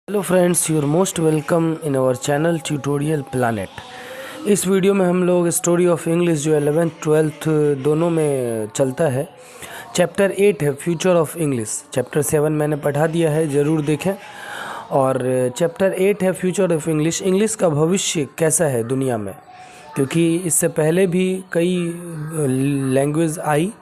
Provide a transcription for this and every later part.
Hello friends, your most welcome in our channel tutorial planet. इस video में हम लोग स्टोरी ऑफ इंग्लिश जो 11th 12th दोनों में चलता है, चैप्टर 8 है फ्यूचर ऑफ इंग्लिश। चैप्टर 7 मैंने पढ़ा दिया है, ज़रूर देखें। और चैप्टर 8 है फ्यूचर ऑफ इंग्लिश। इंग्लिश का भविष्य कैसा है दुनिया में, क्योंकि इससे पहले भी कई लैंग्वेज आई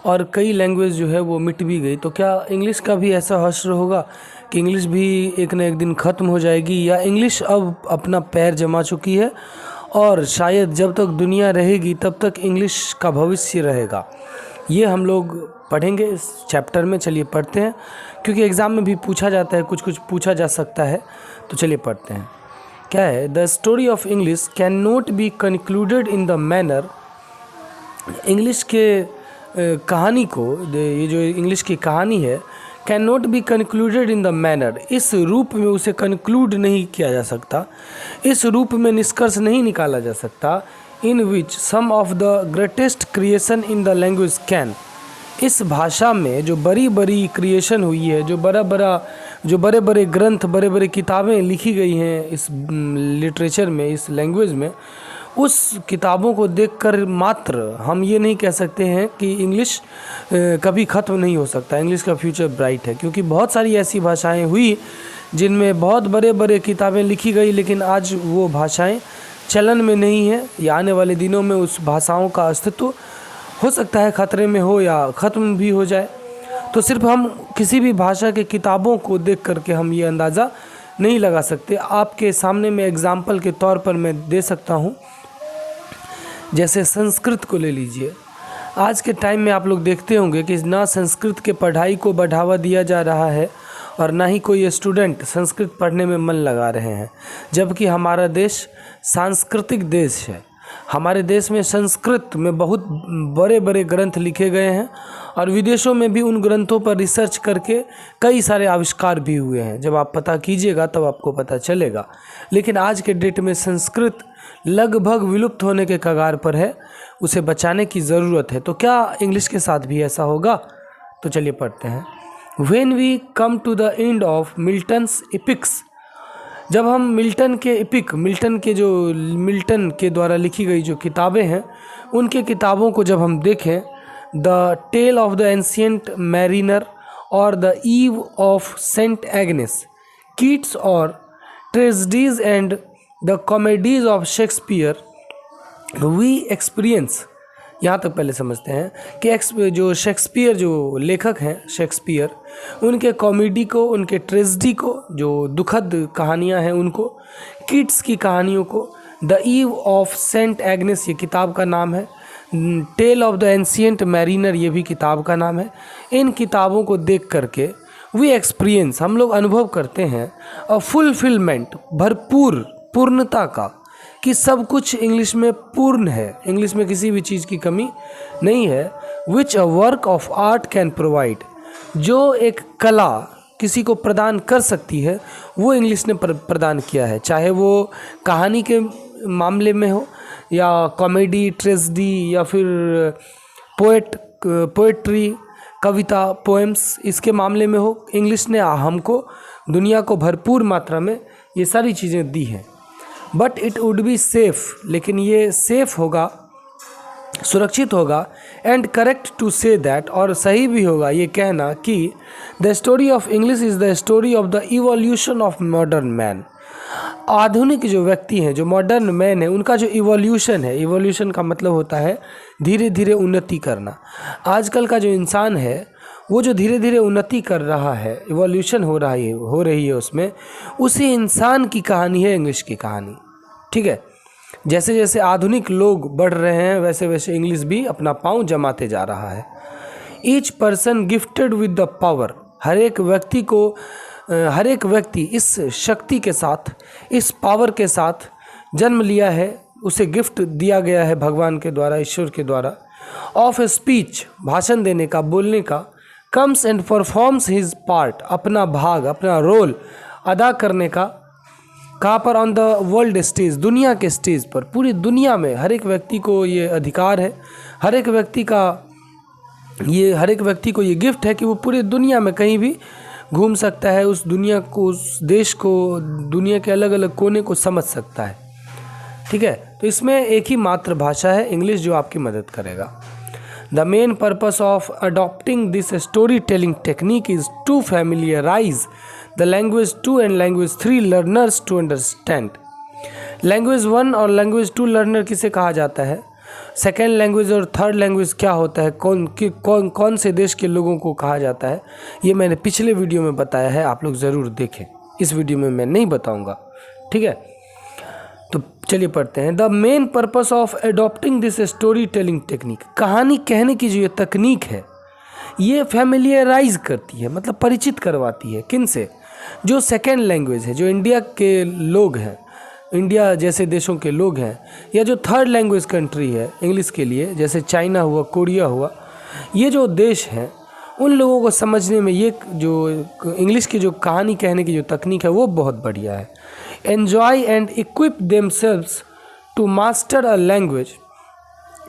और कई लैंग्वेज जो है वो मिट भी गई। तो क्या इंग्लिश का भी ऐसा हश्र होगा कि इंग्लिश भी एक न एक दिन ख़त्म हो जाएगी, या इंग्लिश अब अपना पैर जमा चुकी है और शायद जब तक दुनिया रहेगी तब तक इंग्लिश का भविष्य रहेगा? ये हम लोग पढ़ेंगे इस चैप्टर में। चलिए पढ़ते हैं, क्योंकि एग्ज़ाम में भी पूछा जाता है, कुछ कुछ पूछा जा सकता है। तो चलिए पढ़ते हैं। क्या है? The story of English can not be concluded in the manner. English के कहानी को, ये जो इंग्लिश की कहानी है, can not be concluded in the manner, इस रूप में उसे कंक्लूड नहीं किया जा सकता, इस रूप में निष्कर्ष नहीं निकाला जा सकता, in which some of the greatest creation in the language can. इस भाषा में जो बड़ी बड़ी क्रिएशन हुई है, जो बड़े बड़े ग्रंथ, बड़े बड़े किताबें लिखी गई हैं इस लिटरेचर में, इस लैंग्वेज में, उस किताबों को देखकर मात्र हम ये नहीं कह सकते हैं कि इंग्लिश कभी ख़त्म नहीं हो सकता, इंग्लिश का फ्यूचर ब्राइट है। क्योंकि बहुत सारी ऐसी भाषाएं हुई जिनमें बहुत बड़े बड़े किताबें लिखी गई, लेकिन आज वो भाषाएं चलन में नहीं है, या आने वाले दिनों में उस भाषाओं का अस्तित्व हो सकता है खतरे में हो या ख़त्म भी हो जाए। तो सिर्फ हम किसी भी भाषा के किताबों को देख करके हम ये अंदाज़ा नहीं लगा सकते। आपके सामने में एग्ज़ाम्पल के तौर पर मैं दे सकता हूँ, जैसे संस्कृत को ले लीजिए। आज के टाइम में आप लोग देखते होंगे कि ना संस्कृत के पढ़ाई को बढ़ावा दिया जा रहा है और ना ही कोई स्टूडेंट संस्कृत पढ़ने में मन लगा रहे हैं, जबकि हमारा देश सांस्कृतिक देश है। हमारे देश में संस्कृत में बहुत बड़े बड़े ग्रंथ लिखे गए हैं और विदेशों में भी उन ग्रंथों पर रिसर्च करके कई सारे आविष्कार भी हुए हैं। जब आप पता कीजिएगा तब आपको पता चलेगा। लेकिन आज के डेट में संस्कृत लगभग विलुप्त होने के कगार पर है, उसे बचाने की ज़रूरत है। तो क्या इंग्लिश के साथ भी ऐसा होगा? तो चलिए पढ़ते हैं। When we come to the end of Milton's epics, जब हम मिल्टन के द्वारा लिखी गई जो किताबें हैं, उनके किताबों को जब हम देखें, the tale of the ancient mariner और the ewe of Saint Agnes, Keats और tragedies and the comedies of Shakespeare, we experience. यहाँ तक पहले समझते हैं कि जो शेक्सपियर, जो लेखक हैं शेक्सपियर, उनके कॉमेडी को, उनके ट्रेजेडी को, जो दुखद कहानियाँ हैं उनको, किड्स की कहानियों को, the ewe of Saint Agnes ये किताब का नाम है, tale of the ancient mariner ये भी किताब का नाम है। इन किताबों को देख करके वी एक्सपीरियंस, हम लोग अनुभव करते हैं, अ फुलफिलमेंट, भरपूर, पूर्णता का, कि सब कुछ इंग्लिश में पूर्ण है, इंग्लिश में किसी भी चीज़ की कमी नहीं है। Which a work of art can provide, जो एक कला किसी को प्रदान कर सकती है वो इंग्लिश ने प्रदान किया है, चाहे वो कहानी के मामले में हो या कॉमेडी, ट्रेजेडी, या फिर पोएट्री, कविता, पोएम्स, इसके मामले में हो। इंग्लिश ने हमको, दुनिया को भरपूर मात्रा में ये सारी चीज़ें दी हैं। But it would be safe, लेकिन ये सेफ होगा, सुरक्षित होगा, and correct to say that, और सही भी होगा ये कहना कि the story of English is the story of the evolution of modern man. आधुनिक जो व्यक्ति हैं, जो मॉडर्न मैन है, उनका जो इवोल्यूशन है, इवोल्यूशन का मतलब होता है धीरे धीरे उन्नति करना। आजकल का जो इंसान है वो जो धीरे धीरे उन्नति कर रहा है, इवोल्यूशन हो रही है उसमें, उसी इंसान की कहानी है इंग्लिश की कहानी। ठीक है, जैसे जैसे आधुनिक लोग बढ़ रहे हैं वैसे वैसे इंग्लिश भी अपना पांव जमाते जा रहा है। Each person gifted with the power, हर एक व्यक्ति इस शक्ति के साथ, इस पावर के साथ जन्म लिया है, उसे गिफ्ट दिया गया है भगवान के द्वारा, ईश्वर के द्वारा। ऑफ स्पीच, भाषण देने का, बोलने का। Comes and performs his part, अपना भाग, अपना रोल अदा करने का। कहाँ पर? ऑन द वर्ल्ड स्टेज, दुनिया के स्टेज पर, पूरी दुनिया में हर एक व्यक्ति को ये अधिकार है, हर एक व्यक्ति को ये गिफ्ट है कि वो पूरी दुनिया में कहीं भी घूम सकता है, उस दुनिया को, उस देश को, दुनिया के अलग अलग कोने को समझ सकता है। ठीक है, तो इसमें एक ही मातृभाषा है इंग्लिश जो आपकी मदद करेगा। The main purpose of adopting this story telling technique is to familiarise the language 2 and language 3 learners to understand. Language 1 और लैंग्वेज 2 लर्नर किसे कहा जाता है, सेकेंड लैंग्वेज और थर्ड लैंग्वेज क्या होता है, कौन से देश के लोगों को कहा जाता है, ये मैंने पिछले वीडियो में बताया है, आप लोग ज़रूर देखें। इस वीडियो में मैं नहीं बताऊंगा। ठीक है, तो चलिए पढ़ते हैं। The main purpose of adopting this story telling technique, कहानी कहने की जो ये तकनीक है ये फैमिलियराइज करती है, मतलब परिचित करवाती है। किन से, जो सेकेंड लैंग्वेज है, जो इंडिया के लोग हैं, इंडिया जैसे देशों के लोग हैं, या जो थर्ड लैंग्वेज कंट्री है इंग्लिश के लिए, जैसे चाइना हुआ, कोरिया हुआ, ये जो देश हैं उन लोगों को समझने में ये जो इंग्लिश की जो कहानी कहने की जो तकनीक है वो बहुत बढ़िया है। Enjoy and equip themselves to master a language,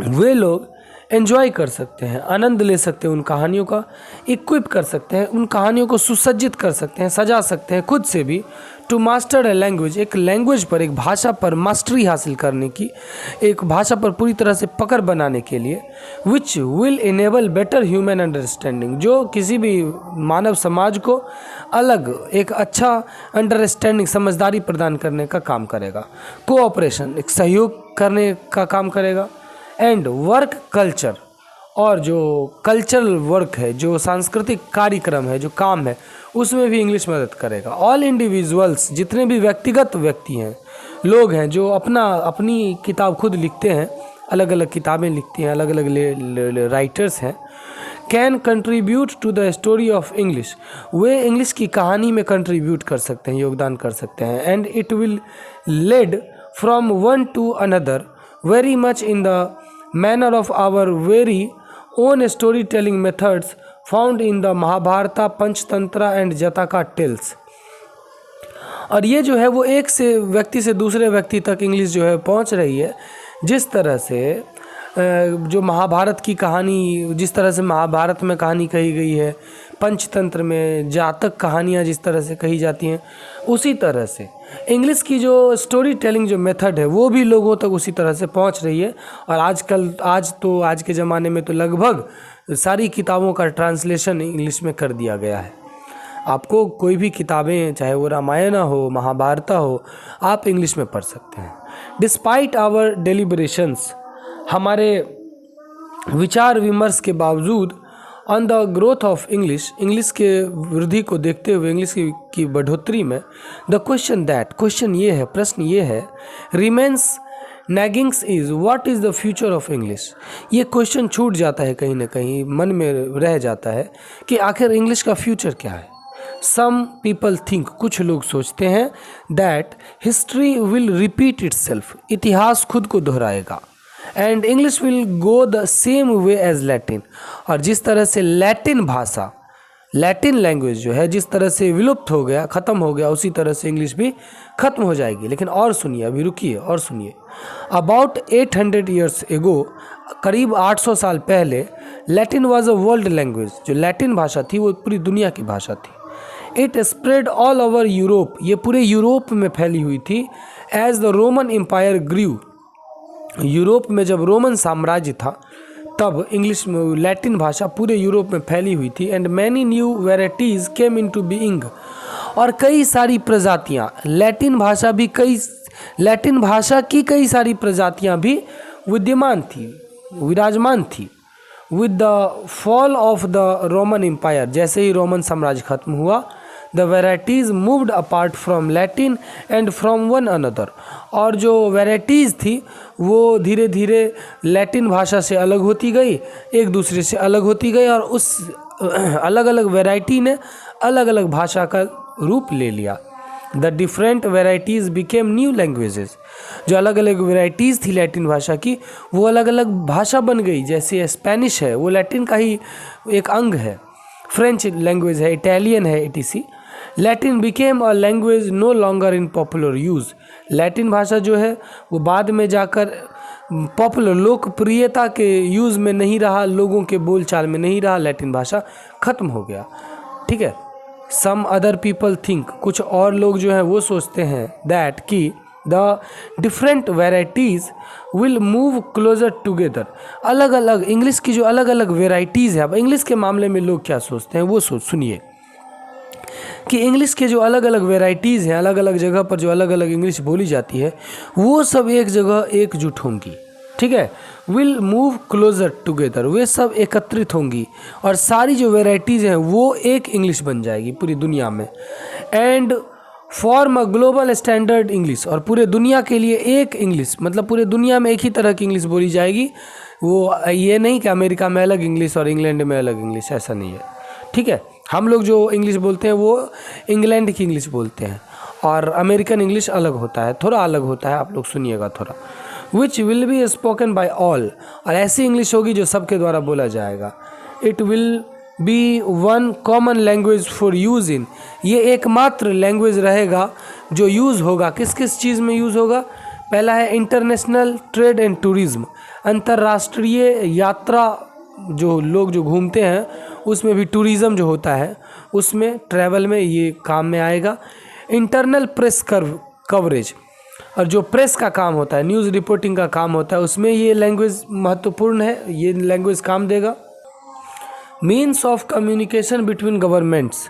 वे लोग एन्जॉय कर सकते हैं, आनंद ले सकते हैं उन कहानियों का, इक्विप कर सकते हैं, उन कहानियों को सुसज्जित कर सकते हैं, सजा सकते हैं खुद से भी। टू मास्टर अ लैंग्वेज, एक लैंग्वेज पर, एक भाषा पर मास्टरी हासिल करने की, एक भाषा पर पूरी तरह से पकड़ बनाने के लिए। Which will enable better human understanding, जो किसी भी मानव समाज को अलग एक अच्छा अंडरस्टैंडिंग, समझदारी प्रदान करने का काम करेगा। कोऑपरेशन, एक सहयोग करने का काम करेगा। एंड वर्क कल्चर, और जो कल्चरल वर्क है, जो सांस्कृतिक कार्यक्रम है, जो काम है, उसमें भी इंग्लिश मदद करेगा। ऑल इंडिविजुअल्स, जितने भी व्यक्तिगत व्यक्ति हैं, लोग हैं जो अपनी किताब खुद लिखते हैं, अलग अलग किताबें लिखती हैं, अलग अलग राइटर्स हैं, can contribute to the story of English, वे इंग्लिश की कहानी में कंट्रीब्यूट कर सकते हैं, योगदान कर सकते हैं। And it will lead from one to another very much in the manner of our very own storytelling methods found in the Mahabharata, Panchtantra and Jataka tales। और ये जो है वो एक से व्यक्ति से दूसरे व्यक्ति तक इंग्लिश जो है पहुंच रही है, जिस तरह से जो महाभारत की कहानी, जिस तरह से महाभारत में कहानी कही गई है, पंचतंत्र में जातक कहानियाँ जिस तरह से कही जाती हैं, उसी तरह से इंग्लिश की जो स्टोरी टेलिंग जो मेथड है वो भी लोगों तक उसी तरह से पहुंच रही है। और आज के ज़माने में तो लगभग सारी किताबों का ट्रांसलेशन इंग्लिश में कर दिया गया है। आपको कोई भी किताबें, चाहे वो रामायण हो, महाभारत हो, आप इंग्लिश में पढ़ सकते हैं। डिस्पाइट आवर डेलिब्रेशंस, हमारे विचार विमर्श के बावजूद, on the growth of English, English के वृद्धि को देखते हुए, इंग्लिश की बढ़ोतरी में, द क्वेश्चन ये है, प्रश्न ये है, remains naggings is what is the future of English. ये क्वेश्चन छूट जाता है, कहीं ना कहीं मन में रह जाता है कि आखिर इंग्लिश का फ्यूचर क्या है। सम पीपल थिंक, कुछ लोग सोचते हैं, that history will repeat itself, इतिहास खुद को दोहराएगा। And English will go the same way as Latin, और जिस तरह से लैटिन भाषा, लैटिन लैंग्वेज जो है जिस तरह से विलुप्त हो गया, ख़त्म हो गया, उसी तरह से इंग्लिश भी ख़त्म हो जाएगी। लेकिन और सुनिए, अभी रुकिए और सुनिए। अबाउट 800 ईयर्स एगो, करीब 800 साल पहले, Latin was a world language, जो लैटिन भाषा थी वो पूरी दुनिया की भाषा थी। It spread all over Europe, ये पूरे यूरोप में फैली हुई थी। As the Roman Empire grew, Europe में जब रोमन साम्राज्य था तब इंग्लिश में लैटिन भाषा पूरे यूरोप में फैली हुई थी। And many new varieties came into being, और कई सारी प्रजातियाँ, लैटिन भाषा की कई सारी प्रजातियाँ भी विद्यमान थी, विराजमान थी। With the fall of the Roman Empire, जैसे ही रोमन साम्राज्य खत्म हुआ, the varieties moved apart from Latin and from one another, और जो वेराइटीज़ थी वो धीरे धीरे लैटिन भाषा से अलग होती गई, एक दूसरे से अलग होती गई, और उस अलग अलग वेराइटी ने अलग अलग भाषा का रूप ले लिया। The different varieties became new languages, जो अलग अलग वेराइटीज़ थी लैटिन भाषा की, वो अलग अलग भाषा बन गई। जैसे स्पेनिश है, वो लैटिन का ही एक अंग है, फ्रेंच लैंग्वेज है, इटालियन है, etc। Latin became a language no longer in popular use, Latin भाषा जो है वो बाद में जाकर पॉपुलर, लोकप्रियता के यूज़ में नहीं रहा, लोगों के बोलचाल में नहीं रहा, लैटिन भाषा ख़त्म हो गया। ठीक है, सम अदर पीपल थिंक, कुछ और लोग जो हैं वो सोचते हैं, दैट कि the different varieties will move closer together, अलग अलग इंग्लिश की जो अलग अलग वेराइटीज़ है। अब इंग्लिश के मामले में लोग क्या सोचते हैं वो सुनिए कि इंग्लिश के जो अलग अलग वेराइटीज़ हैं, अलग अलग जगह पर जो अलग अलग इंग्लिश बोली जाती है, वो सब एक जगह एकजुट होंगी, ठीक है। विल मूव क्लोजर टुगेदर, वे सब एकत्रित होंगी और सारी जो वेराइटीज़ हैं वो एक इंग्लिश बन जाएगी पूरी दुनिया में। And form a global standard English, और पूरे दुनिया के लिए एक इंग्लिश, मतलब पूरे दुनिया में एक ही तरह की इंग्लिश बोली जाएगी। वो ये नहीं कि अमेरिका में अलग इंग्लिश और इंग्लैंड में अलग इंग्लिश, ऐसा नहीं है, ठीक है। हम लोग जो इंग्लिश बोलते हैं वो इंग्लैंड की इंग्लिश बोलते हैं और अमेरिकन इंग्लिश अलग होता है, थोड़ा अलग होता है, आप लोग सुनिएगा थोड़ा। Which will be spoken by all, और ऐसी इंग्लिश होगी जो सबके द्वारा बोला जाएगा। It will be one common language for use in, ये एकमात्र लैंग्वेज रहेगा जो यूज़ होगा। किस किस चीज़ में यूज़ होगा? पहला है इंटरनेशनल ट्रेड एंड टूरिज्म, अंतर्राष्ट्रीय यात्रा, जो लोग जो घूमते हैं उसमें भी टूरिज़्म जो होता है उसमें, ट्रैवल में ये काम में आएगा। इंटरनल प्रेस कवरेज, और जो प्रेस का काम होता है, न्यूज़ रिपोर्टिंग का काम होता है, उसमें ये लैंग्वेज महत्वपूर्ण है, ये लैंग्वेज काम देगा। Means of communication between governments,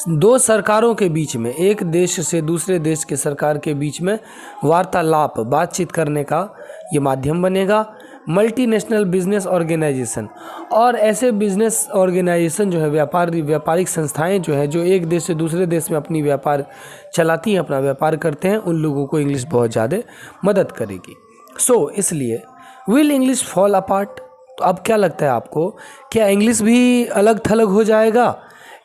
दो सरकारों के बीच में, एक देश से दूसरे देश के सरकार के बीच में वार्तालाप, बातचीत करने का ये माध्यम बनेगा। मल्टीनेशनल बिजनेस ऑर्गेनाइजेशन, और ऐसे बिजनेस ऑर्गेनाइजेशन जो है, व्यापारिक संस्थाएं जो है, जो एक देश से दूसरे देश में अपनी व्यापार चलाती हैं, अपना व्यापार करते हैं, उन लोगों को इंग्लिश बहुत ज़्यादा मदद करेगी। इसलिए विल इंग्लिश फॉल अपार्ट, तो अब क्या लगता है आपको, क्या इंग्लिश भी अलग थलग हो जाएगा?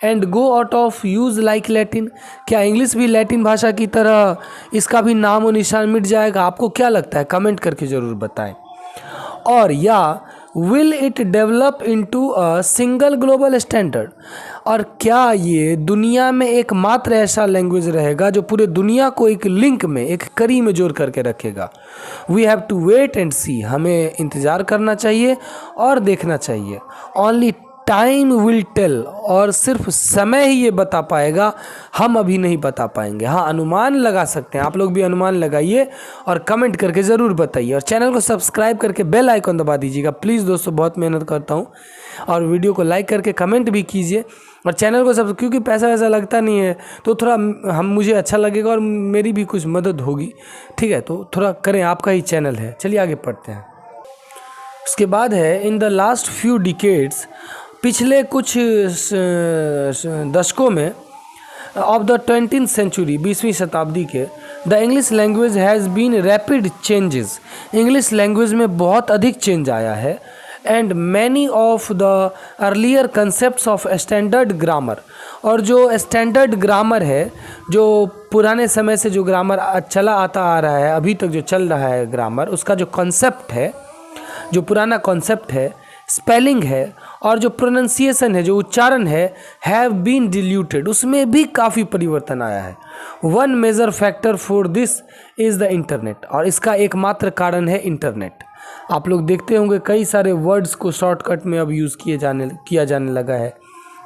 And go out of use like Latin, क्या इंग्लिश भी लैटिन भाषा की तरह इसका भी नाम और निशान मिट जाएगा? आपको क्या लगता है? कमेंट करके ज़रूर बताएं। और या will it develop into a single global standard, और क्या ये दुनिया में एकमात्र ऐसा लैंग्वेज रहेगा जो पूरे दुनिया को एक लिंक में, एक कड़ी में जोड़ करके रखेगा? We have to wait and see, हमें इंतज़ार करना चाहिए और देखना चाहिए। ओनली टाइम विल टेल, और सिर्फ समय ही ये बता पाएगा, हम अभी नहीं बता पाएंगे। हाँ, अनुमान लगा सकते हैं, आप लोग भी अनुमान लगाइए और कमेंट करके ज़रूर बताइए, और चैनल को सब्सक्राइब करके बेल आइकन दबा दीजिएगा प्लीज़ दोस्तों, बहुत मेहनत करता हूँ। और वीडियो को लाइक करके कमेंट भी कीजिए, और चैनल को क्योंकि पैसा वैसा लगता नहीं है तो थोड़ा मुझे अच्छा लगेगा और मेरी भी कुछ मदद होगी, ठीक है, तो थोड़ा करें, आपका ही चैनल है। चलिए आगे पढ़ते हैं। उसके बाद है, in the last few decades, पिछले कुछ दशकों में, ऑफ द 20th सेंचुरी, 20वीं शताब्दी के, the English language has been rapid changes, English language में बहुत अधिक चेंज आया है। And many of the earlier concepts of standard grammar, और जो स्टैंडर्ड ग्रामर है, जो पुराने समय से जो ग्रामर चला आता आ रहा है, अभी तक जो चल रहा है ग्रामर, उसका जो कॉन्सेप्ट है, जो पुराना कॉन्सेप्ट है, स्पेलिंग है, और जो प्रोनंसिएशन है, जो उच्चारण है, हैव बीन डिल्यूटेड, उसमें भी काफ़ी परिवर्तन आया है। One major factor for this is the internet, और इसका एकमात्र कारण है इंटरनेट। आप लोग देखते होंगे कई सारे वर्ड्स को शॉर्टकट में अब यूज़ किया जाने लगा है।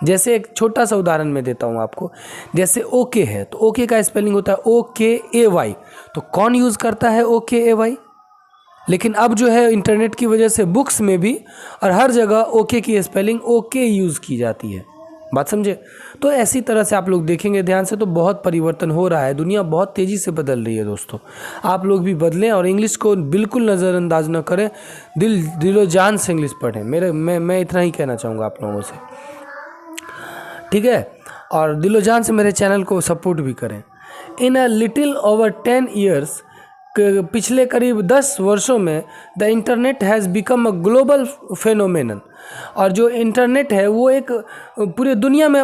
जैसे एक छोटा सा उदाहरण मैं देता हूँ आपको, जैसे ओके है, तो ओके का स्पेलिंग होता है OKAY, तो कौन यूज़ करता है OKAY? लेकिन अब जो है इंटरनेट की वजह से बुक्स में भी और हर जगह ओके की स्पेलिंग ओके यूज़ की जाती है, बात समझे? तो ऐसी तरह से आप लोग देखेंगे ध्यान से तो बहुत परिवर्तन हो रहा है, दुनिया बहुत तेज़ी से बदल रही है दोस्तों। आप लोग भी बदलें और इंग्लिश को बिल्कुल नज़रअंदाज न करें, दिलो जान से इंग्लिश पढ़ें। मैं इतना ही कहना चाहूँगा आप लोगों से, ठीक है? और दिलो जान से मेरे चैनल को सपोर्ट भी करें। इन अ लिटिल ओवर 10 ईयर्स, पिछले करीब 10 वर्षों में, the internet has become a global phenomenon, और जो इंटरनेट है वो एक पूरे दुनिया में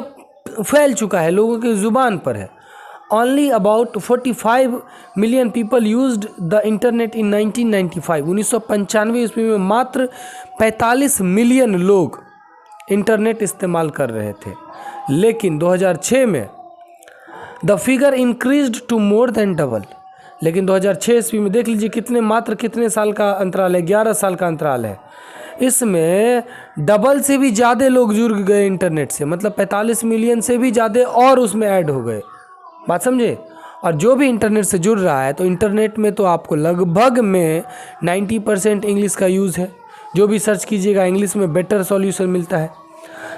फैल चुका है, लोगों की ज़ुबान पर है। Only about 45 million people used the internet in 1995, 1995 ईस्वी में मात्र 45 मिलियन लोग इंटरनेट इस्तेमाल कर रहे थे, लेकिन 2006 में the figure increased to more than double, लेकिन 2006 ईस्वी में देख लीजिए कितने साल का अंतराल है, 11 साल का अंतराल है। इसमें डबल से भी ज़्यादा लोग जुड़ गए इंटरनेट से, मतलब 45 मिलियन से भी ज़्यादा और उसमें ऐड हो गए। बात समझे? और जो भी इंटरनेट से जुड़ रहा है, तो इंटरनेट में तो आपको लगभग में 90% इंग्लिश का यूज़ है। जो भी सर्च कीजिएगा इंग्लिश में बेटर सॉल्यूशन मिलता है।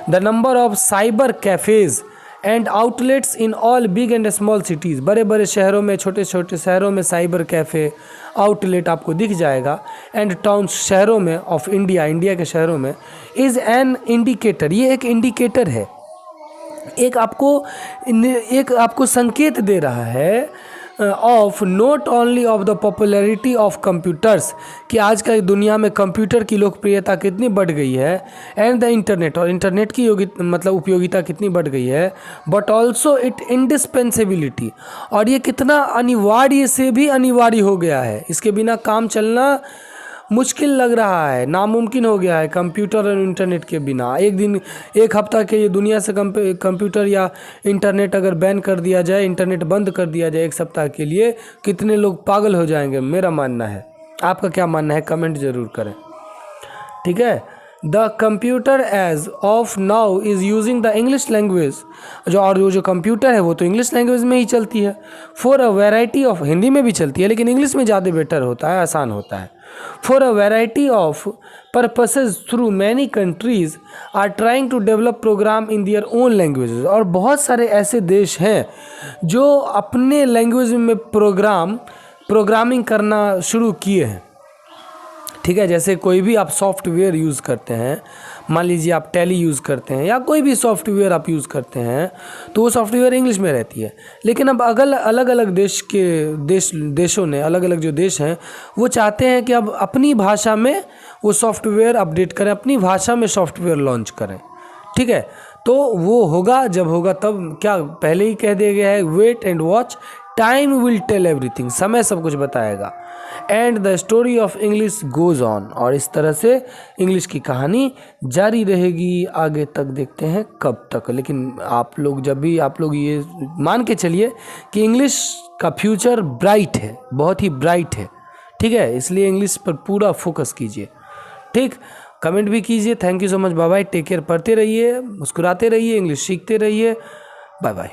The number of cyber cafes and outlets in all big and small cities, बड़े बड़े शहरों में, छोटे छोटे शहरों में साइबर कैफ़े आउटलेट आपको दिख जाएगा। एंड टाउन्स, शहरों में ऑफ इंडिया, इंडिया के शहरों में, इज़ एन इंडिकेटर, ये एक इंडिकेटर है, एक आपको संकेत दे रहा है of not only of the popularity of computers, कि आज का दुनिया में कंप्यूटर की लोकप्रियता कितनी बढ़ गई है, एंड द इंटरनेट, और इंटरनेट की उपयोगिता कितनी बढ़ गई है, बट ऑल्सो इट इंडिस्पेंसिबिलिटी, और ये कितना अनिवार्य से भी अनिवार्य हो गया है। इसके बिना काम चलना मुश्किल लग रहा है, नामुमकिन हो गया है कंप्यूटर और इंटरनेट के बिना। एक दिन, एक हफ्ता के लिए दुनिया से कंप्यूटर या इंटरनेट अगर बैन कर दिया जाए, इंटरनेट बंद कर दिया जाए एक सप्ताह के लिए, कितने लोग पागल हो जाएंगे, मेरा मानना है। आपका क्या मानना है? कमेंट ज़रूर करें, ठीक है। The computer age of now is using the English language, जो कंप्यूटर है वो तो इंग्लिश लैंग्वेज में ही चलती है। For a variety of, Hindi में भी चलती है लेकिन इंग्लिश में ज़्यादा बेटर होता है, आसान होता है। For a variety of purposes through many countries are trying to develop program in their own languages, और बहुत सारे ऐसे देश हैं जो अपने लैंग्वेज में प्रोग्रामिंग करना शुरू किए हैं, ठीक है। जैसे कोई भी आप सॉफ्टवेयर यूज़ करते हैं, मान लीजिए आप टैली यूज़ करते हैं या कोई भी सॉफ्टवेयर आप यूज़ करते हैं, तो वो सॉफ्टवेयर इंग्लिश में रहती है। लेकिन अब अलग अलग देशों ने, अलग अलग जो देश हैं, वो चाहते हैं कि अब अपनी भाषा में वो सॉफ्टवेयर अपडेट करें, अपनी भाषा में सॉफ्टवेयर लॉन्च करें, ठीक है। तो वो होगा, जब होगा तब, क्या पहले ही कह दिया गया है, wait and watch, time will tell everything, समय सब कुछ बताएगा। And the story of English goes on, और इस तरह से इंग्लिश की कहानी जारी रहेगी आगे तक, देखते हैं कब तक। लेकिन आप लोग ये मान के चलिए कि इंग्लिश का फ्यूचर ब्राइट है, बहुत ही ब्राइट है, ठीक है। इसलिए इंग्लिश पर पूरा फोकस कीजिए, ठीक। कमेंट भी कीजिए। Thank you so much, bye bye, take care, पढ़ते रहिए, मुस्कुराते रहिए, इंग्लिश सीखते रहिए, बाय बाय।